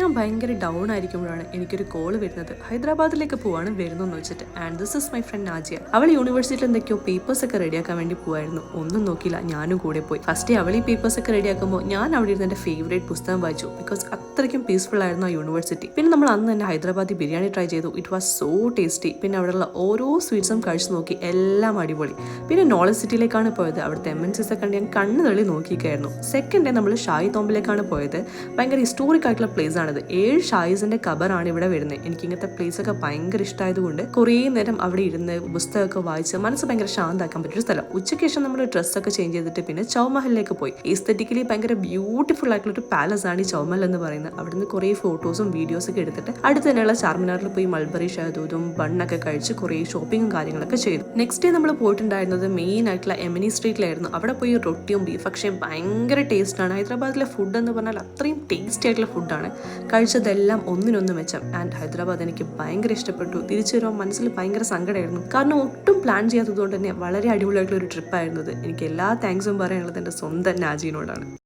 ഞാൻ ഭയങ്കര ഡൗൺ ആയിരിക്കുമ്പോഴാണ് എനിക്കൊരു കോൾ വരുന്നത്. ഹൈദരാബാദിലേക്ക് പോവാണ് വരുന്നെന്ന് വെച്ചിട്ട്. And this is my friend Najiya. അവൾ യൂണിവേഴ്സിറ്റിയിൽ എന്തൊക്കെയോ പേപ്പേഴ്സ് ഒക്കെ റെഡിയാക്കാൻ വേണ്ടി പോവായിരുന്നു. ഒന്നും നോക്കിയില്ല, ഞാനും കൂടെ പോയി. ഫസ്റ്റ് അവൾ ഈ പേപ്പേഴ്സ് ഒക്കെ റെഡിയാക്കുമ്പോൾ ഞാൻ അവിടെ ഇരുന്ന് എന്റെ ഫേവറേറ്റ് പുസ്തകം വായിച്ചു. ബിക്കോസ് അത്രയ്ക്കും പീസ്ഫുൾ ആയിരുന്നു ആ യൂണിവേഴ്സിറ്റി. പിന്നെ നമ്മൾ അന്ന് തന്നെ ഹൈദരാബാദി ബിരിയാണി ട്രൈ ചെയ്തു. It was so tasty. പിന്നെ അവിടെയുള്ള ഓരോ സ്വീറ്റ്സും കഴിച്ചു നോക്കി, എല്ലാം അടിപൊളി. പിന്നെ നോളജ് സിറ്റിയിലേക്കാണ് പോയത്. അവിടുത്തെ MNCs ഒക്കെ കണ്ട് ഞാൻ കണ്ണ് തള്ളി നോക്കിക്കായിരുന്നു. സെക്കൻഡ് ഡേ നമ്മൾ ഷാഹി തോമ്പിലേക്കാണ് പോയത്. ഭയങ്കര ഹിസ്റ്റോറിക് ആയിട്ടുള്ള പ്ലേസ് ആണിത്. 7 ഷായിസിന്റെ ഖബറാണ് ഇവിടെ വരുന്നത്. എനിക്ക് ഇങ്ങനത്തെ പ്ലേസ് ഒക്കെ ഭയങ്കര ഇഷ്ടമായതുകൊണ്ട് കുറേ നേരം അവിടെ ഇരുന്ന് പുസ്തകമൊക്കെ വായിച്ച് മനസ്സ് ഭയങ്കര ശാന്താക്കാൻ പറ്റിയൊരു സ്ഥലം. ഉച്ചയ്ക്ക് ശേഷം നമ്മൾ ഡ്രസ്സൊക്കെ ചേഞ്ച് ചെയ്തിട്ട് പിന്നെ ചൗമഹലിലേക്ക് പോയി. എസ്തെറ്റിക്കലി ഭയങ്കര ബ്യൂട്ടിഫുൾ ആയിട്ടുള്ള ഒരു പാലസ് ആണ് ഈ ചൗമഹൽ എന്ന് പറയുന്നത്. അവിടുന്ന് കുറേ ഫോട്ടോസും വീഡിയോസ് ഒക്കെ എടുത്തിട്ട് അടുത്ത് തന്നെയുള്ള ചാർമിനാറിൽ പോയി മൾബറി ഷഹദൂദും ബണ്ണൊക്കെ കഴിച്ച് കുറേ ഷോപ്പിങ്ങും കാര്യങ്ങളൊക്കെ ചെയ്തു. നെക്സ്റ്റ് ഡേ നമ്മൾ പോയിട്ടുണ്ടായിരുന്നത് മെയിൻ ആയിട്ടുള്ള എമിനി സ്ട്രീറ്റിലായിരുന്നു. അവിടെ പോയി റൊട്ടിയും ബീഫ് പക്ഷേ ഭയങ്കര ടേസ്റ്റ് ആണ്. ഹൈദരാബാദിലെ ഫുഡ് എന്ന് പറഞ്ഞാൽ അത്രയും ടേസ്റ്റി ആയിട്ടുള്ള ഫുഡാണ്. കഴിച്ചതെല്ലാം ഒന്നിനൊന്ന് മെച്ചം. ആൻഡ് ഹൈദരാബാദ് എനിക്ക് ഭയങ്കര ഇഷ്ടപ്പെട്ടു. തിരിച്ചു വരുമ്പോൾ മനസ്സിൽ ഭയങ്കര സങ്കടമായിരുന്നു. കാരണം ഒട്ടും പ്ലാൻ ചെയ്യാത്തതുകൊണ്ട് തന്നെ വളരെ അടിപൊളിയായിട്ടുള്ള ഒരു ട്രിപ്പായിരുന്നു ഇത്. എനിക്ക് എല്ലാ താങ്ക്സും പറയാനുള്ളത് എൻ്റെ സ്വന്തം നാജിനോടാണ്.